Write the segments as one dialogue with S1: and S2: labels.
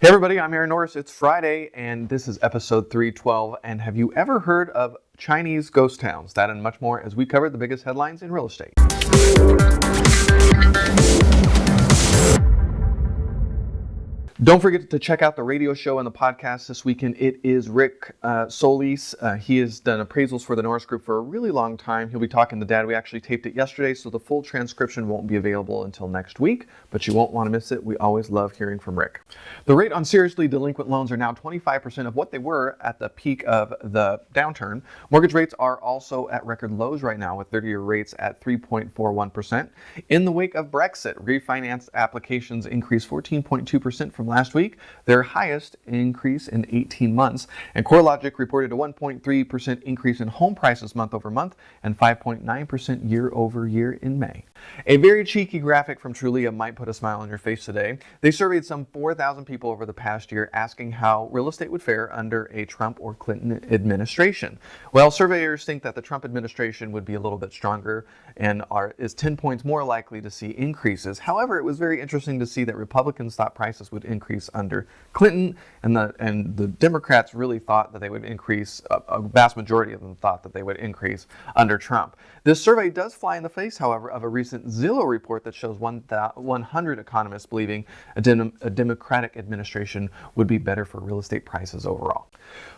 S1: Hey everybody, I'm Norris. It's Friday and this is episode 312. And have you ever heard of Chinese ghost towns? That and much more as we cover the biggest headlines in real estate. Don't forget to check out the radio show and the podcast this weekend. It is Rick Solis. He has done appraisals for the Norris Group for a really long time. He'll be talking to Dad. We actually taped it yesterday, so the full transcription won't be available until next week, but you won't want to miss it. We always love hearing from Rick. The rate on seriously delinquent loans are now 25% of what they were at the peak of the downturn. Mortgage rates are also at record lows right now, with 30-year rates at 3.41%. In the wake of Brexit, refinance applications increased 14.2% from last week, their highest increase in 18 months. And CoreLogic reported a 1.3% increase in home prices month over month and 5.9% year over year in May. A very cheeky graphic from Trulia might put a smile on your face today. They surveyed some 4,000 people over the past year asking how real estate would fare under a Trump or Clinton administration. Well, surveyors think that the Trump administration would be a little bit stronger and is 10 points more likely to see increases. However, it was very interesting to see that Republicans thought prices would increase under Clinton, and the Democrats really thought that they would increase, a vast majority of them thought that they would increase under Trump. This survey does fly in the face, however, of a recent Zillow report that shows 100 economists believing a Democratic administration would be better for real estate prices overall.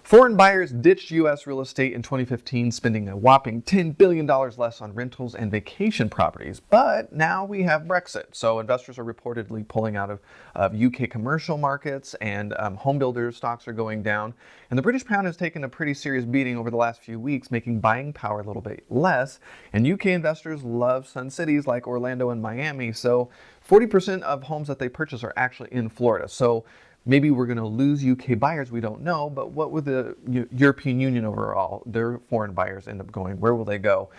S1: Foreign buyers ditched U.S. real estate in 2015, spending a whopping $10 billion less on rentals and vacation properties. But now we have Brexit, so investors are reportedly pulling out of UK commercial markets, and home builder stocks are going down. And the British pound has taken a pretty serious beating over the last few weeks, making buying power a little bit less. And UK investors love sun cities like Orlando and Miami, so 40% of homes that they purchase are actually in Florida. So maybe we're going to lose UK buyers, we don't know, but what would the European Union overall, their foreign buyers end up going? Where will they go?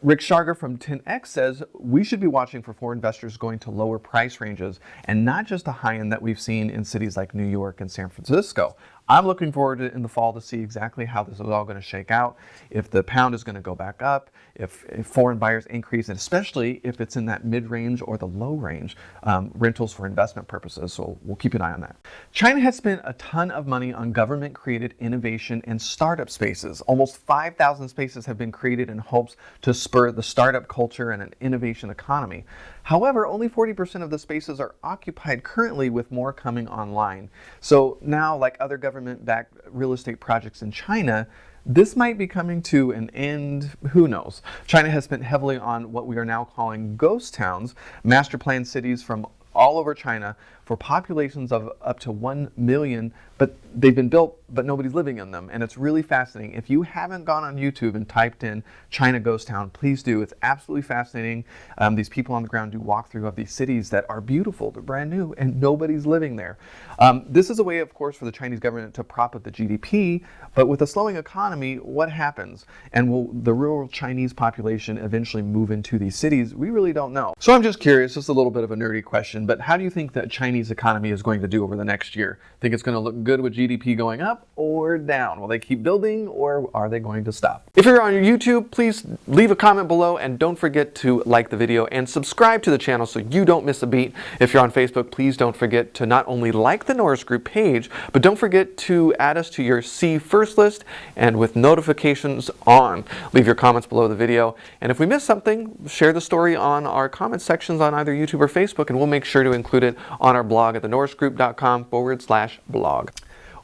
S1: Rick Sharger from 10X says we should be watching for foreign investors going to lower price ranges and not just the high end that we've seen in cities like New York and San Francisco. I'm looking forward to in the fall to see exactly how this is all going to shake out, if the pound is going to go back up, if foreign buyers increase, and especially if it's in that mid-range or the low range rentals for investment purposes. So we'll keep an eye on that. China has spent a ton of money on government-created innovation and startup spaces. Almost 5,000 spaces have been created in hopes to spur the startup culture and an innovation economy. However, only 40% of the spaces are occupied currently, with more coming online. So now, like other government-backed real estate projects in China, this might be coming to an end. Who knows? China has spent heavily on what we are now calling ghost towns, master planned cities from all over China for populations of up to 1 million, but they've been built, but nobody's living in them. And it's really fascinating. If you haven't gone on YouTube and typed in China Ghost Town, please do. It's absolutely fascinating. These people on the ground do walkthrough of these cities that are beautiful, they're brand new, and nobody's living there. This is a way, of course, for the Chinese government to prop up the GDP, but with a slowing economy, what happens? And will the rural Chinese population eventually move into these cities? We really don't know. So I'm just curious, just a little bit of a nerdy question, but how do you think the Chinese economy is going to do over the next year? Think it's going to look good with GDP going up or down? Will they keep building or are they going to stop? If you're on YouTube, please leave a comment below and don't forget to like the video and subscribe to the channel so you don't miss a beat. If you're on Facebook, please don't forget to not only like the Norris Group page, but don't forget to add us to your See First list and with notifications on. Leave your comments below the video. And if we miss something, share the story on our comment sections on either YouTube or Facebook, and we'll make sure to include it on our blog at thenorrisgroup.com/blog.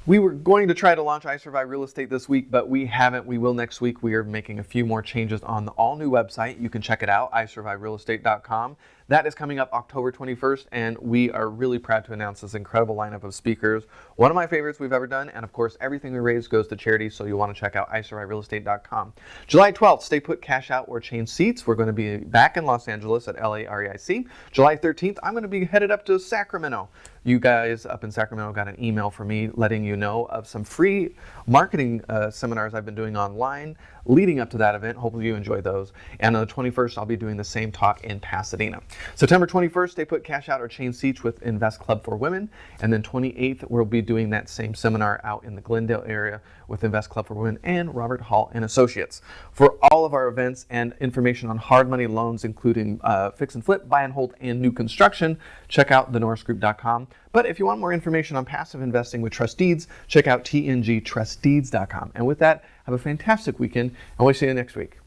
S1: We were going to try to launch I Survive Real Estate this week, but we haven't. We will next week. We are making a few more changes on the all-new website. You can check it out, isurviverealestate.com. That is coming up October 21st, and we are really proud to announce this incredible lineup of speakers. One of my favorites we've ever done, and of course, everything we raise goes to charity, so you'll want to check out isurviverealestate.com. July 12th, Stay Put, Cash Out, or Change Seats. We're going to be back in Los Angeles at LA-REIC. July 13th, I'm going to be headed up to Sacramento. You guys up in Sacramento got an email from me letting you know of some free marketing seminars I've been doing online leading up to that event. Hopefully you enjoy those. And on the 21st, I'll be doing the same talk in Pasadena. September 21st, Stay Put, Cash Out, or Change Seats with Invest Club for Women. And then 28th, we'll be doing that same seminar out in the Glendale area with Invest Club for Women and Robert Hall and Associates. For all of our events and information on hard money loans, including fix and flip, buy and hold, and new construction, check out thenorrisgroup.com. But if you want more information on passive investing with trust deeds, check out tngtrustdeeds.com. And with that, have a fantastic weekend, and we'll see you next week.